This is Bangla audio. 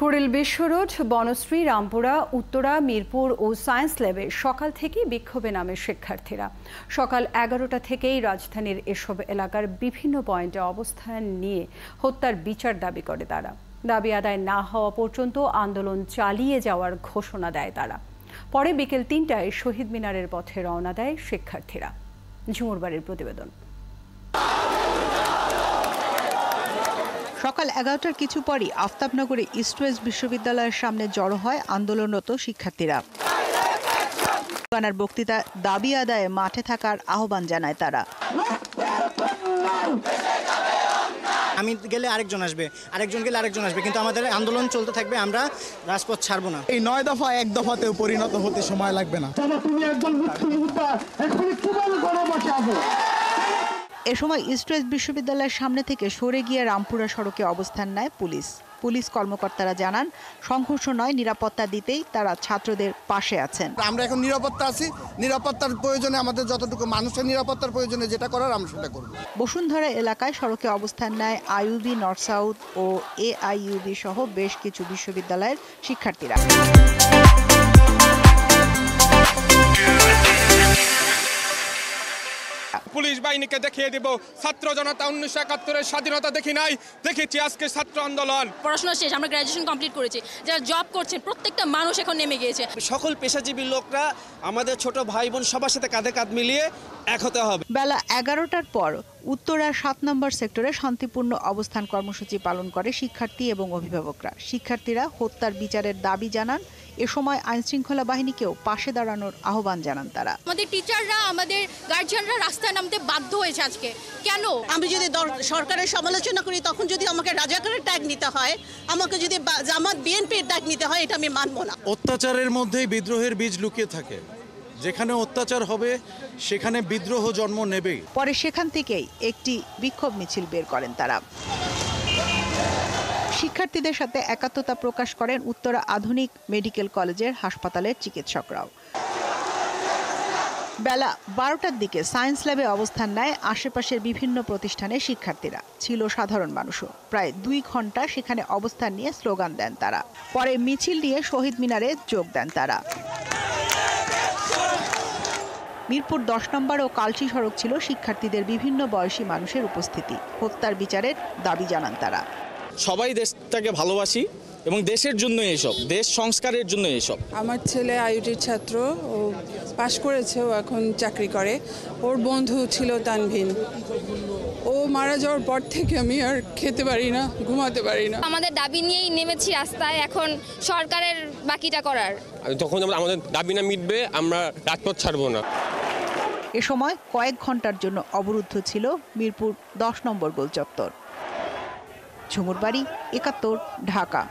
কুড়িল বিশ্ব রোড, বনশ্রী, রামপুরা, উত্তরা, মিরপুর ও সায়েন্স ল্যাবে সকাল থেকেই বিক্ষোভে নামে শিক্ষার্থীরা। সকাল 11টা থেকেই রাজধানীর এসব এলাকার বিভিন্ন পয়েন্টে অবস্থান নিয়ে হত্যার বিচার দাবি করে তারা। দাবি আদায় না হওয়া পর্যন্ত আন্দোলন চালিয়ে যাওয়ার ঘোষণা দেয় তারা। পরে বিকেল 3টায় শহীদ মিনারের পথে রওনা দেয় শিক্ষার্থীরা। ঝুমুর বাড়ির প্রতিবেদন। সকাল 11টার কিছু পরই আফতাবনগরে ইস্ট ওয়েস্ট বিশ্ববিদ্যালয়ের সামনে জড়ো হয় আন্দোলনরত শিক্ষার্থীরা। বক্তৃতা দাবি আদায়ে মাঠে থাকার আহ্বান জানায় তারা। আমি গেলে আরেকজন আসবে, আরেকজন গেলে আরেকজন আসবে, কিন্তু আমাদের আন্দোলন চলতে থাকবে, আমরা রাজপথ ছাড়বো না। এই 9 দফা এক দফাতেও পরিণত হতে সময় লাগবে না। এ সময় ইস্ট ওয়েস্ট বিশ্ববিদ্যালয়ের সামনে থেকে সরে গিয়ে রামপুরা সড়কে অবস্থান নেয় পুলিশ কর্মকর্তারা জানান, সংঘর্ষ নয়, নিরাপত্তা দিতেই তারা ছাত্রদের পাশে আছেন। আমরা এখন নিরাপত্তা আছি, নিরাপত্তার প্রয়োজনে আমাদের যতটুকু মানুষের নিরাপত্তার প্রয়োজনে যেটা করার আমরা সেটা করব। বসুন্ধরা এলাকায় সড়কে অবস্থান নেয় আইইউবি, নর্থ সাউথ ও এআইইউবি সহ বেশ কিছু বিশ্ববিদ্যালয়ের শিক্ষার্থীরা। পুলিশ বাহিনীকে দেখিয়ে দিব ছাত্র জনতা 1971-এর স্বাধীনতা দেখি নাই, দেখেছি আজকে ছাত্র আন্দোলন। পড়াশোনা শেষ, আমরা গ্র্যাজুয়েশন কমপ্লিট করেছি, যারা জব করছেন প্রত্যেকটা মানুষ এখন নেমে গিয়েছে। সকল পেশাজীবী লোকরা, আমাদের ছোট ভাই বোন সবার সাথে কাঁধে কাঁধ মিলিয়ে এক হতে হবে। বেলা 11টার পর উত্তরার 7 নম্বর সেক্টরে শান্তিপূর্ণ অবস্থান কর্মসূচি পালন করে শিক্ষার্থী এবং অভিভাবকরা। শিক্ষার্থীরা হত্যার বিচারের দাবি জানান। এ সময় আইনশৃঙ্খলা বাহিনীকেও পাশে দাঁড়ানোর আহ্বান জানান তারা। আমাদের টিচাররা, আমাদের গার্জিয়ানরা রাস্তায় নামতে বাধ্য হয়েছে আজকে। কেন? আমি যদি সরকারের সমালোচনা করি, তখন যদি আমাকে রাজাকারের ট্যাগ নিতে হয়, আমাকে যদি জামাত বিএনপির ট্যাগ নিতে হয়, এটা আমি মানব না। অত্যাচারের মধ্যেই বিদ্রোহের বীজ লুকিয়ে থাকে। যেখানে অত্যাচার হবে সেখানে বিদ্রোহ জন্ম নেবেই। পরে সেখান থেকেই একটি বিক্ষোভ মিছিল বের করেন তারা। শিক্ষার্থীদের সাথে একাত্মতা প্রকাশ করেন উত্তরা আধুনিক মেডিকেল কলেজের হাসপাতালের চিকিৎসকরাও। বেলা 12টার দিকে সায়েন্স ল্যাবে অবস্থান নেয় আশেপাশের বিভিন্ন প্রতিষ্ঠানের শিক্ষার্থীরা। ছিল সাধারণ মানুষও। প্রায় 2 ঘন্টা সেখানে অবস্থান নিয়ে স্লোগান দেন তারা। পরে মিছিল নিয়ে শহীদ মিনারে যোগ দেন তারা। মিরপুর 10 নম্বর ও কালশি সড়ক ছিল শিক্ষার্থীদের বিভিন্ন বয়সী মানুষের উপস্থিতি। হত্যার বিচারের দাবি জানান তারা। সবাই দেশটাকে ভালোবাসি এবং দেশের জন্য এসব, দেশ সংস্কারের জন্য এসব। আমার ছেলে আইইউটির ছাত্র, ও পাশ করেছে, ও এখন চাকরি করে। ওর বন্ধু ছিল তানভীন। ও মারা যাওয়ার পর থেকে আমি আর খেতে পারি না, ঘুমাতে পারি না। আমাদের দাবি নিয়েই নেমেছি রাস্তায়, এখন সরকারের বাকিটা করার। যখন আমাদের দাবি না মিটবে আমরা রাজপথ ছাড়বো না। এ সময় কয়েক ঘন্টার জন্য অবরুদ্ধ ছিল মিরপুর 10 নম্বর গোল চত্বর। ঝুমুর বাড়ি, 71, ঢাকা।